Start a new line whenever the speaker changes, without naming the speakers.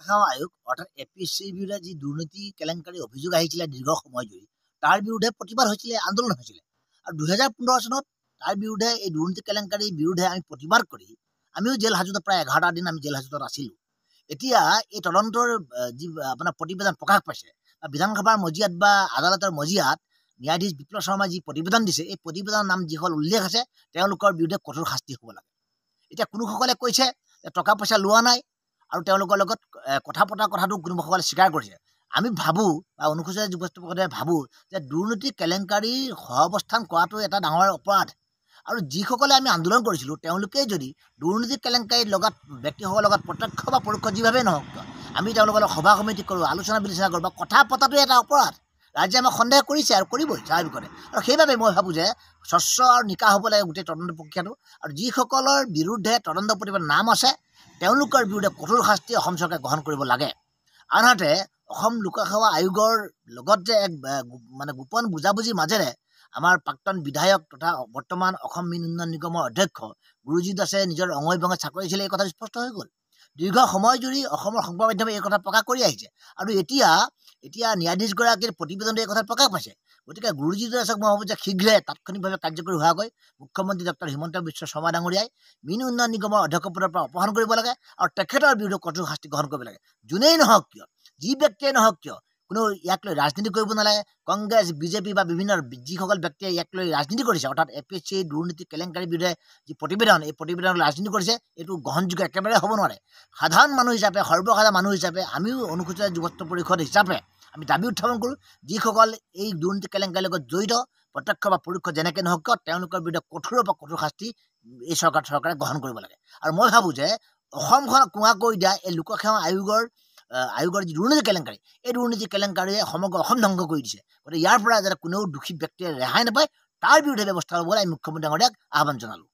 সেৱা আয়োগ অৰ্থাৎ APSCৰ বিৰুদ্ধে যি দুৰ্নীতি কেলেংকাৰী অভিযোগ আহিছিলে দীৰ্ঘ সময় জুৰি তাৰ বিৰুদ্ধে প্ৰতিবাদ হৈছিলে, আন্দোলন হৈছিলে। আৰু 2015 চনত তাৰ বিৰুদ্ধে এই দুৰ্নীতি কেলেংকাৰীৰ বিৰুদ্ধে আমি প্ৰতিবাদ কৰি আমিও জেল হাজতত প্ৰায় 11টা দিন আমি জেল হাজতত আছিলোঁ। এতিয়া এই তদন্তৰ যি আপোনাৰ প্ৰতিবেদন প্ৰকাশ পাইছে বা বিধানসভাৰ মজিয়াত বা আদালতৰ মজিয়াত ন্যায়াধীশ বিপ্লৱ শৰ্মাই যি প্ৰতিবেদন দিছে, এই প্ৰতিবেদনৰ নাম যিসকল উল্লেখ আছে তেওঁলোকৰ বিৰুদ্ধে কঠোৰ শাস্তি হ'ব লাগে। এতিয়া কোনোসকলে কৈছে যে টকা পইচা লোৱা নাই আৰু তেওঁলোকৰ লগত কথা পতাৰ কথাটো কোনোসকলে স্বীকাৰ কৰিছে। আমি ভাবোঁ বা অনুসূচিত যুৱতীসকলে ভাবোঁ যে দুৰ্নীতি কেলেংকাৰীৰ সহাৱস্থান কৰাটো এটা ডাঙৰ অপৰাধ। আৰু যিসকলে আমি আন্দোলন কৰিছিলোঁ তেওঁলোকেই যদি দুৰ্নীতি কেলেংকাৰীৰ লগত ব্যক্তিসকলৰ লগত প্ৰত্যক্ষ বা পৰোক্ষ যিভাৱেই নহওক আমি তেওঁলোকৰ লগত সভা সমিতি কৰোঁ, আলোচনা বিলোচনা কৰোঁ বা কথা পতাটোৱে এটা অপৰাধ। ৰাজ্যে আমাক সন্দেহ কৰিছে আৰু কৰিবই স্বাভাৱিকতে। আৰু সেইবাবে মই ভাবোঁ যে স্বচ্ছ আৰু নিকা হ'ব লাগে গোটেই তদন্ত প্ৰক্ৰিয়াটো। আৰু যিসকলৰ বিৰুদ্ধে তদন্ত প্ৰতিবেদন নাম আছে তেওঁলোকৰ বিৰুদ্ধে কঠোৰ শাস্তি অসম চৰকাৰে গ্ৰহণ কৰিব লাগে। আনহাতে অসম লোকসেৱা আয়োগৰ লগত যে এক মানে গোপন বুজাবুজিৰ মাজেৰে আমাৰ প্ৰাক্তন বিধায়ক তথা বৰ্তমান অসম মীন উন্নয়ন নিগমৰ অধ্যক্ষ গুৰুজিৎ দাসে নিজৰ অঙৈ ভঙে চাকৰি দিছিলে, এই কথাটো স্পষ্ট হৈ গ'ল। দীৰ্ঘ সময় জুৰি অসমৰ সংবাদ মাধ্যমে এই কথা প্ৰকাশ কৰি আহিছে আৰু এতিয়া ন্যায়াধীশগৰাকীৰ প্ৰতিবেদনটো এই কথা প্ৰকাশ পাইছে। গতিকে গুৰুজিৎ দাসক মই ভাবোঁ যে শীঘ্ৰে তাৎক্ষণিকভাৱে কাৰ্যকৰী হোৱাকৈ মুখ্যমন্ত্ৰী ডক্টৰ হিমন্ত বিশ্ব শৰ্মা ডাঙৰীয়াই মীন উন্নয়ন নিগমৰ অধ্যক্ষ পদৰ পৰা অপসাৰণ কৰিব লাগে আৰু তেখেতৰ বিৰুদ্ধে কঠোৰ শাস্তি গ্ৰহণ কৰিব লাগে। যোনেই নহওক কিয়, যি ব্যক্তিয়ে নহওক কিয়, কোনো ইয়াক লৈ ৰাজনীতি কৰিব নালাগে। কংগ্ৰেছ বিজেপি বা বিভিন্ন যিসকল ব্যক্তিয়ে ইয়াক লৈ ৰাজনীতি কৰিছে অৰ্থাৎ APSC দুৰ্নীতি কেলেংকাৰীৰ বিৰুদ্ধে যি প্ৰতিবেদন, এই প্ৰতিবেদনত ৰাজনীতি কৰিছে, এইটো গ্ৰহণযোগ্য একেবাৰে হ'ব নোৱাৰে। সাধাৰণ মানুহ হিচাপে, সৰ্বসাধাৰণ মানুহ হিচাপে আমিও অনুসূচিত যুৱত্ব পৰিষদ হিচাপে আমি দাবী উত্থাপন কৰোঁ যিসকল এই দুৰ্নীতি কেলেংকাৰীৰ লগত জড়িত প্ৰত্যক্ষ বা পৰোক্ষ যেনেকৈ নহওক কিয় তেওঁলোকৰ বিৰুদ্ধে কঠোৰৰ পৰা কঠোৰ শাস্তি এই চৰকাৰে গ্ৰহণ কৰিব লাগে। আৰু মই ভাবোঁ যে অসমখনক কুঙা কৰি দিয়া এই লোকসেৱা আয়োগৰ যি দুৰ্নীতি কেলেংকাৰী, এই দুৰ্নীতি কেলেংকাৰীয়ে সমগ্ৰ অসম ধ্বংস কৰি দিছে। গতিকে ইয়াৰ পৰা যাতে কোনেও দোষী ব্যক্তিয়ে ৰেহাই নাপায় তাৰ বিৰুদ্ধে ব্যৱস্থা ল'বলৈ আমি মুখ্যমন্ত্ৰী ডাঙৰীয়াক আহ্বান জনালোঁ।